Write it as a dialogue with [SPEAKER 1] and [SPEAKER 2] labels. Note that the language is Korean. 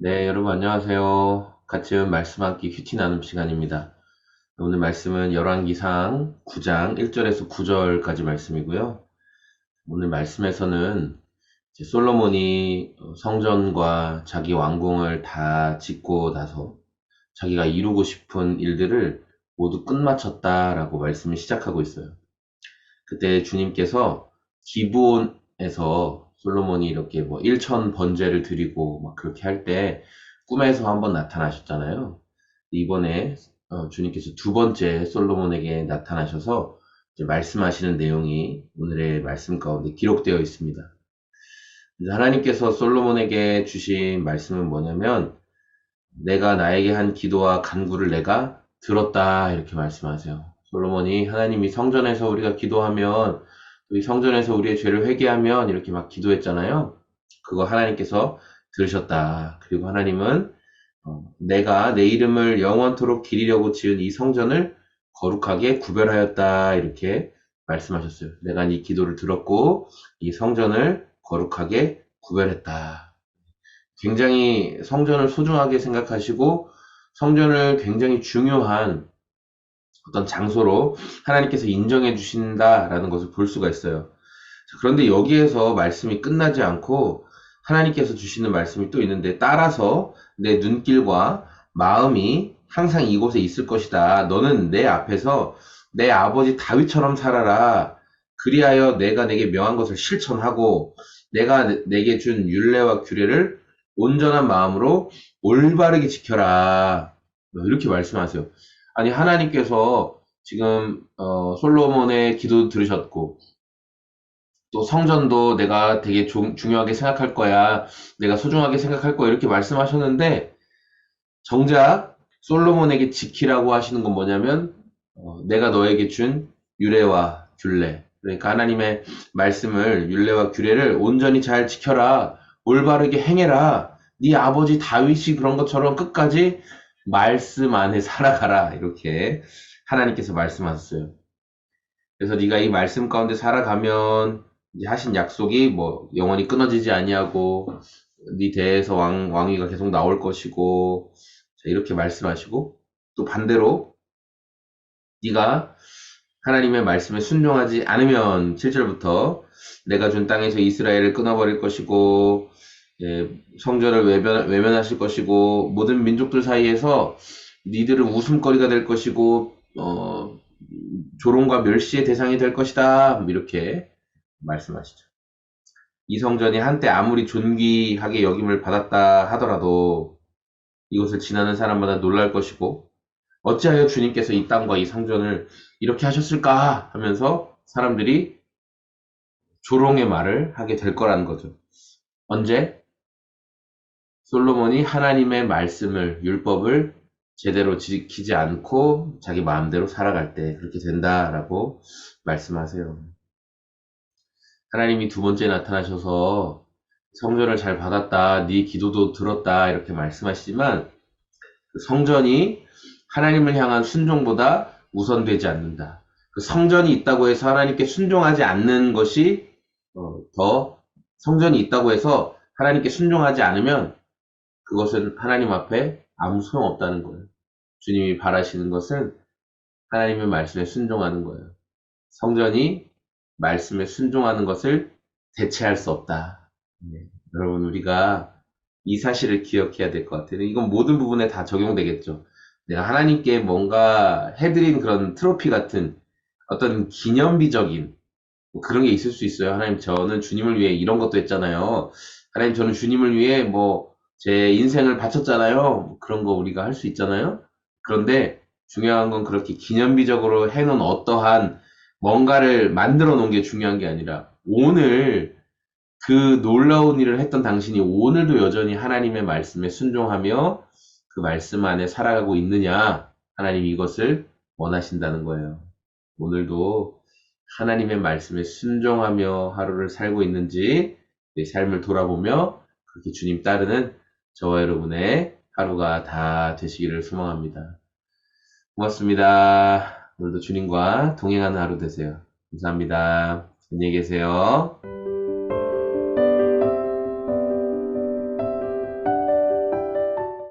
[SPEAKER 1] 네, 여러분 안녕하세요. 같이 말씀 함께 큐티 나눔 시간입니다. 오늘 말씀은 열왕기상 9장 1절에서 9절까지 말씀이고요. 오늘 말씀에서는 이제 솔로몬이 성전과 자기 왕궁을 다 짓고 나서 자기가 이루고 싶은 일들을 모두 끝마쳤다라고 말씀을 시작하고 있어요. 그때 주님께서 기브온에서 솔로몬이 이렇게 뭐 1천 번제를 드리고 막 그렇게 할 때 꿈에서 한번 나타나셨잖아요. 이번에 주님께서 두 번째 솔로몬에게 나타나셔서 이제 말씀하시는 내용이 오늘의 말씀 가운데 기록되어 있습니다. 하나님께서 솔로몬에게 주신 말씀은 뭐냐면, 내가 나에게 한 기도와 간구를 내가 들었다, 이렇게 말씀하세요. 솔로몬이 하나님이 성전에서 우리가 기도하면, 우리 성전에서 우리의 죄를 회개하면 이렇게 막 기도했잖아요. 그거 하나님께서 들으셨다. 그리고 하나님은 내가 내 이름을 영원토록 기리려고 지은 이 성전을 거룩하게 구별하였다, 이렇게 말씀하셨어요. 내가 네 기도를 들었고 이 성전을 거룩하게 구별했다. 굉장히 성전을 소중하게 생각하시고 성전을 굉장히 중요한 어떤 장소로 하나님께서 인정해 주신다라는 것을 볼 수가 있어요. 그런데 여기에서 말씀이 끝나지 않고 하나님께서 주시는 말씀이 또 있는데, 따라서 내 눈길과 마음이 항상 이곳에 있을 것이다. 너는 내 앞에서 내 아버지 다윗처럼 살아라. 그리하여 내가 내게 명한 것을 실천하고 내가 내게 준 율례와 규례를 온전한 마음으로 올바르게 지켜라. 이렇게 말씀하세요. 아니, 하나님께서 지금 솔로몬의 기도 들으셨고 또 성전도 내가 되게 중요하게 생각할 거야, 내가 소중하게 생각할 거야, 이렇게 말씀하셨는데, 정작 솔로몬에게 지키라고 하시는 건 뭐냐면 내가 너에게 준 율례와 규례, 그러니까 하나님의 말씀을, 율례와 규례를 온전히 잘 지켜라, 올바르게 행해라, 네 아버지 다윗이 그런 것처럼 끝까지 말씀 안에 살아가라, 이렇게 하나님께서 말씀하셨어요. 그래서 네가 이 말씀 가운데 살아가면 이제 하신 약속이 뭐 영원히 끊어지지 아니하고 네 대에서 왕위가 계속 나올 것이고, 자, 이렇게 말씀하시고, 또 반대로 네가 하나님의 말씀에 순종하지 않으면 7절부터 내가 준 땅에서 이스라엘을 끊어버릴 것이고, 성전을 외면하실 것이고, 모든 민족들 사이에서 니들은 웃음거리가 될 것이고 조롱과 멸시의 대상이 될 것이다, 이렇게 말씀하시죠. 이 성전이 한때 아무리 존귀하게 여김을 받았다 하더라도 이것을 지나는 사람마다 놀랄 것이고, 어찌하여 주님께서 이 땅과 이 성전을 이렇게 하셨을까 하면서 사람들이 조롱의 말을 하게 될 거라는 거죠. 언제? 솔로몬이 하나님의 말씀을, 율법을 제대로 지키지 않고 자기 마음대로 살아갈 때 그렇게 된다라고 말씀하세요. 하나님이 두 번째 나타나셔서 성전을 잘 받았다, 네 기도도 들었다, 이렇게 말씀하시지만 그 성전이 하나님을 향한 순종보다 우선되지 않는다. 그 성전이 있다고 해서 하나님께 순종하지 않는 것이 더, 성전이 있다고 해서 하나님께 순종하지 않으면 그것은 하나님 앞에 아무 소용없다는 거예요. 주님이 바라시는 것은 하나님의 말씀에 순종하는 거예요. 성전이 말씀에 순종하는 것을 대체할 수 없다. 네. 여러분, 우리가 이 사실을 기억해야 될 것 같아요. 이건 모든 부분에 다 적용되겠죠. 내가 하나님께 뭔가 해드린 그런 트로피 같은 어떤 기념비적인 뭐 그런 게 있을 수 있어요. 하나님, 저는 주님을 위해 이런 것도 했잖아요. 하나님, 저는 주님을 위해 뭐 제 인생을 바쳤잖아요. 뭐 그런 거 우리가 할 수 있잖아요. 그런데 중요한 건 그렇게 기념비적으로 해놓은 어떠한 뭔가를 만들어 놓은 게 중요한 게 아니라, 오늘 그 놀라운 일을 했던 당신이 오늘도 여전히 하나님의 말씀에 순종하며 그 말씀 안에 살아가고 있느냐, 하나님이 이것을 원하신다는 거예요. 오늘도 하나님의 말씀에 순종하며 하루를 살고 있는지 내 삶을 돌아보며 그렇게 주님 따르는 저와 여러분의 하루가 다 되시기를 소망합니다. 고맙습니다. 오늘도 주님과 동행하는 하루 되세요. 감사합니다. 안녕히 계세요.